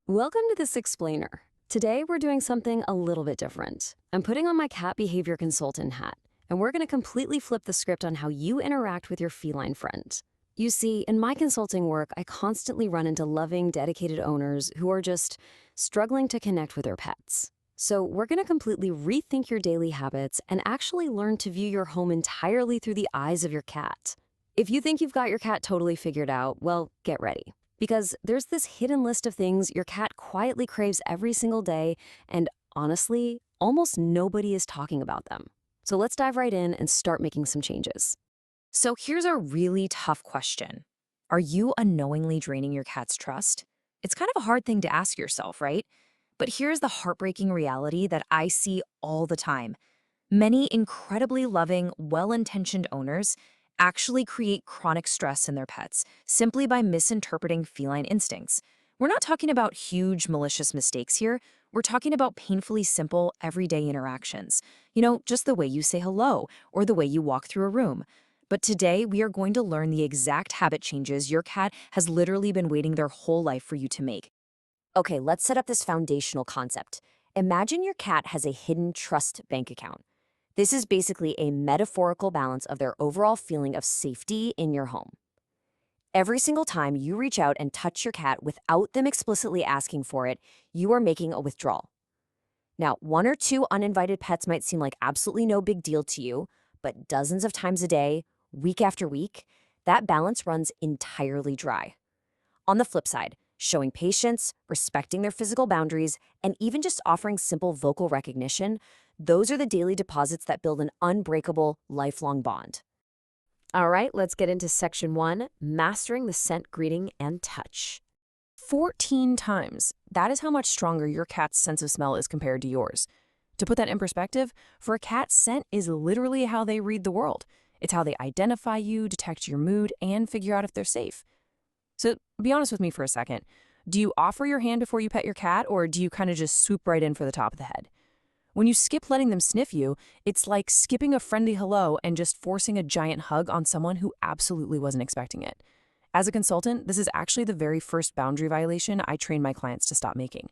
Welcome to this explainer. Today we're doing something a little bit different. I'm putting on my cat behavior consultant hat, and we're going to completely flip the script on how you interact with your feline friend. You see, in my consulting work, I constantly run into loving, dedicated owners who are just struggling to connect with their pets. So we're going to completely rethink your daily habits and actually learn to view your home entirely through the eyes of your cat. If you think you've got your cat totally figured out, well, get ready. Because there's this hidden list of things your cat quietly craves every single day, and honestly, almost nobody is talking about them. So let's dive right in and start making some changes. So here's a really tough question. Are you unknowingly draining your cat's trust? It's kind of a hard thing to ask yourself, right? But here's the heartbreaking reality that I see all the time. Many incredibly loving, well-intentioned owners actually create chronic stress in their pets simply by misinterpreting feline instincts. We're not talking about huge malicious mistakes here. We're talking about painfully simple, everyday interactions. Just the way you say hello or the way you walk through a room. But today, we are going to learn the exact habit changes your cat has literally been waiting their whole life for you to make. Okay, let's set up this foundational concept. Imagine your cat has a hidden trust bank account. This is basically a metaphorical balance of their overall feeling of safety in your home. Every single time you reach out and touch your cat without them explicitly asking for it, you are making a withdrawal. Now, one or two uninvited pets might seem like absolutely no big deal to you, but dozens of times a day, week after week, that balance runs entirely dry. On the flip side, showing patience, respecting their physical boundaries, and even just offering simple vocal recognition, those are the daily deposits that build an unbreakable, lifelong bond. All right, let's get into section 1, mastering the scent, greeting, and touch. 14 times. That is how much stronger your cat's sense of smell is compared to yours. To put that in perspective, for a cat, scent is literally how they read the world. It's how they identify you, detect your mood, and figure out if they're safe. So be honest with me for a second. Do you offer your hand before you pet your cat, or do you kind of just swoop right in for the top of the head? When you skip letting them sniff you, it's like skipping a friendly hello and just forcing a giant hug on someone who absolutely wasn't expecting it. As a consultant, this is actually the very first boundary violation I train my clients to stop making.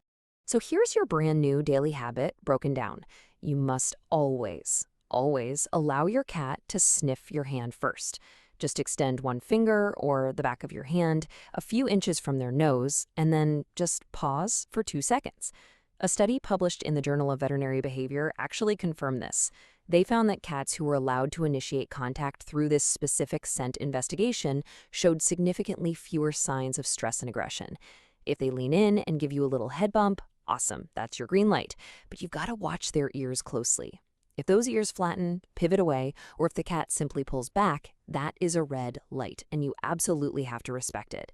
So here's your brand new daily habit broken down. You must always allow your cat to sniff your hand first. Just extend one finger or the back of your hand a few inches from their nose, and then just pause for 2 seconds. A study published in the Journal of Veterinary Behavior actually confirmed this. They found that cats who were allowed to initiate contact through this specific scent investigation showed significantly fewer signs of stress and aggression. If they lean in and give you a little head bump, awesome, that's your green light. But you've got to watch their ears closely. If those ears flatten, pivot away, or if the cat simply pulls back, that is a red light, and you absolutely have to respect it.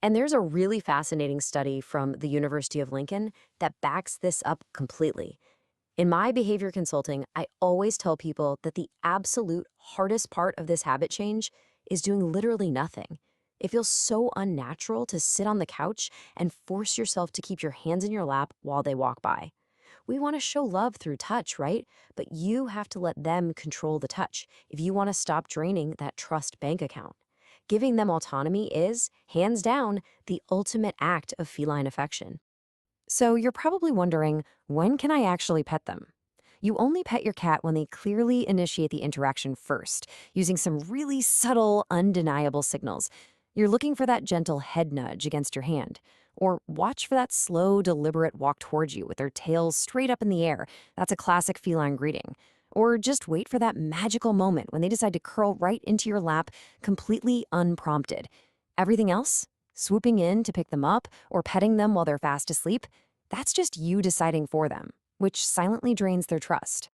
And there's a really fascinating study from the University of Lincoln that backs this up completely. In my behavior consulting, I always tell people that the absolute hardest part of this habit change is doing literally nothing. It feels so unnatural to sit on the couch and force yourself to keep your hands in your lap while they walk by. We want to show love through touch, right? But you have to let them control the touch if you want to stop draining that trust bank account. Giving them autonomy is, hands down, the ultimate act of feline affection. So you're probably wondering, when can I actually pet them? You only pet your cat when they clearly initiate the interaction first, using some really subtle, undeniable signals. You're looking for that gentle head nudge against your hand. Or watch for that slow, deliberate walk towards you with their tails straight up in the air. That's a classic feline greeting. Or just wait for that magical moment when they decide to curl right into your lap, completely unprompted. Everything else, swooping in to pick them up or petting them while they're fast asleep, that's just you deciding for them, which silently drains their trust.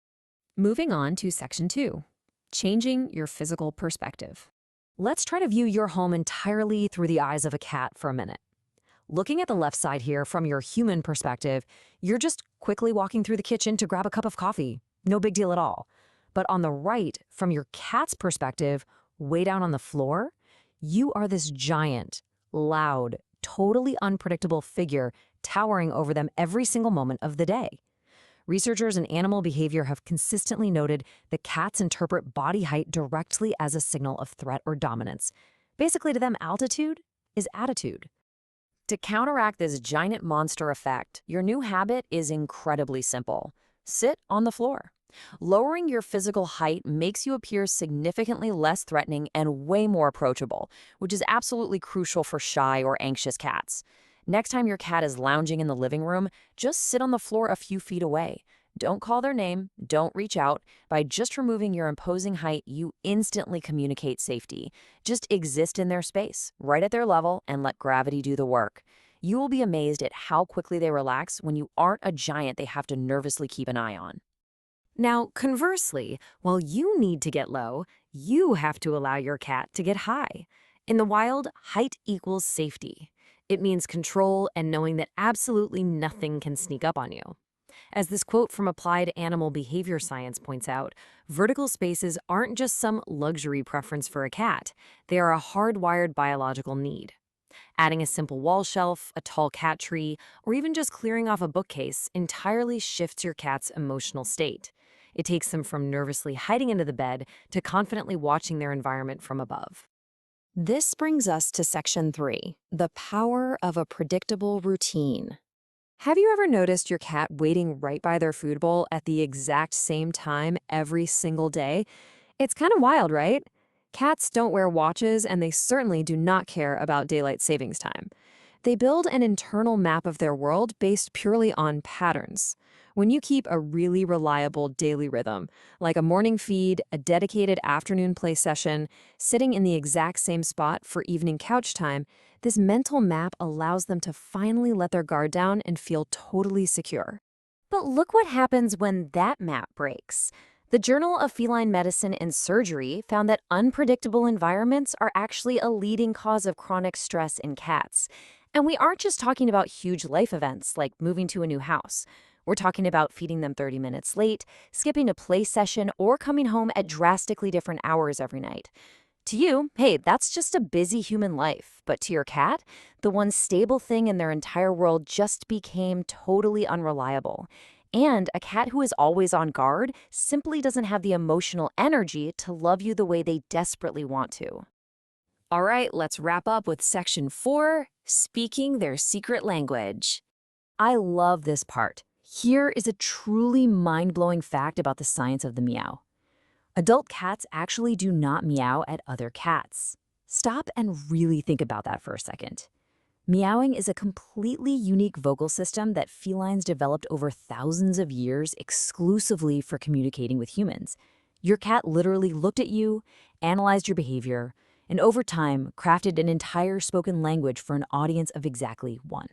Moving on to section 2, changing your physical perspective. Let's try to view your home entirely through the eyes of a cat for a minute. Looking at the left side here from your human perspective, you're just quickly walking through the kitchen to grab a cup of coffee. No big deal at all. But on the right, from your cat's perspective, way down on the floor, you are this giant, loud, totally unpredictable figure towering over them every single moment of the day. Researchers in animal behavior have consistently noted that cats interpret body height directly as a signal of threat or dominance. Basically, to them, altitude is attitude. To counteract this giant monster effect, your new habit is incredibly simple. Sit on the floor. Lowering your physical height makes you appear significantly less threatening and way more approachable, which is absolutely crucial for shy or anxious cats. Next time your cat is lounging in the living room, just sit on the floor a few feet away. Don't call their name, don't reach out. By just removing your imposing height, you instantly communicate safety. Just exist in their space, right at their level, and let gravity do the work. You will be amazed at how quickly they relax when you aren't a giant they have to nervously keep an eye on. Now, conversely, while you need to get low, you have to allow your cat to get high. In the wild, height equals safety. It means control and knowing that absolutely nothing can sneak up on you. As this quote from Applied Animal Behavior Science points out, vertical spaces aren't just some luxury preference for a cat, they are a hardwired biological need. Adding a simple wall shelf, a tall cat tree, or even just clearing off a bookcase entirely shifts your cat's emotional state. It takes them from nervously hiding into the bed to confidently watching their environment from above. This brings us to section 3, the power of a predictable routine. Have you ever noticed your cat waiting right by their food bowl at the exact same time every single day? It's kind of wild, right? Cats don't wear watches, and they certainly do not care about daylight savings time. They build an internal map of their world based purely on patterns. When you keep a really reliable daily rhythm, like a morning feed, a dedicated afternoon play session, sitting in the exact same spot for evening couch time, this mental map allows them to finally let their guard down and feel totally secure. But look what happens when that map breaks. The Journal of Feline Medicine and Surgery found that unpredictable environments are actually a leading cause of chronic stress in cats. And we aren't just talking about huge life events like moving to a new house. We're talking about feeding them 30 minutes late, skipping a play session, or coming home at drastically different hours every night. To you, hey, that's just a busy human life. But to your cat, the one stable thing in their entire world just became totally unreliable. And a cat who is always on guard simply doesn't have the emotional energy to love you the way they desperately want to. All right, let's wrap up with section 4, speaking their secret language. I love this part. Here is a truly mind-blowing fact about the science of the meow. Adult cats actually do not meow at other cats. Stop and really think about that for a second. Meowing is a completely unique vocal system that felines developed over thousands of years exclusively for communicating with humans. Your cat literally looked at you, analyzed your behavior, and over time crafted an entire spoken language for an audience of exactly one.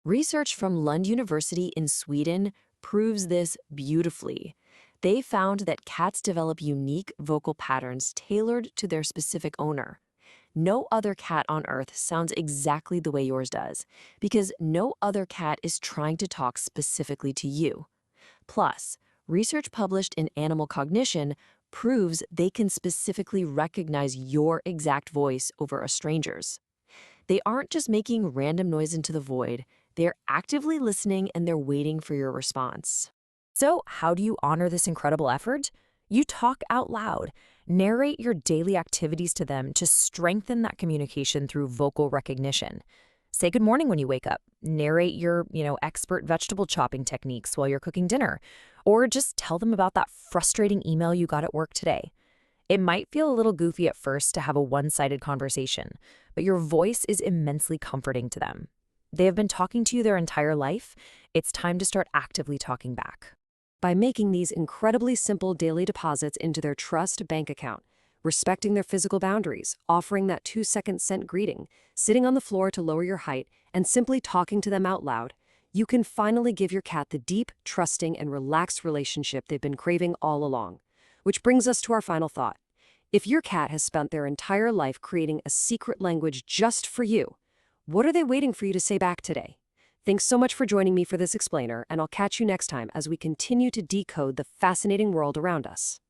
Research from Lund University in Sweden proves this beautifully. They found that cats develop unique vocal patterns tailored to their specific owner. No other cat on Earth sounds exactly the way yours does, because no other cat is trying to talk specifically to you. Plus, research published in Animal Cognition proves they can specifically recognize your exact voice over a stranger's. They aren't just making random noise into the void, they're actively listening and they're waiting for your response. So, how do you honor this incredible effort? You talk out loud. Narrate your daily activities to them to strengthen that communication through vocal recognition. Say good morning when you wake up. Narrate your, expert vegetable chopping techniques while you're cooking dinner. Or just tell them about that frustrating email you got at work today. It might feel a little goofy at first to have a one-sided conversation, but your voice is immensely comforting to them. They have been talking to you their entire life. It's time to start actively talking back. By making these incredibly simple daily deposits into their trust bank account, respecting their physical boundaries, offering that 2-second scent greeting, sitting on the floor to lower your height, and simply talking to them out loud, you can finally give your cat the deep, trusting, and relaxed relationship they've been craving all along. Which brings us to our final thought. If your cat has spent their entire life creating a secret language just for you, what are they waiting for you to say back today? Thanks so much for joining me for this explainer, and I'll catch you next time as we continue to decode the fascinating world around us.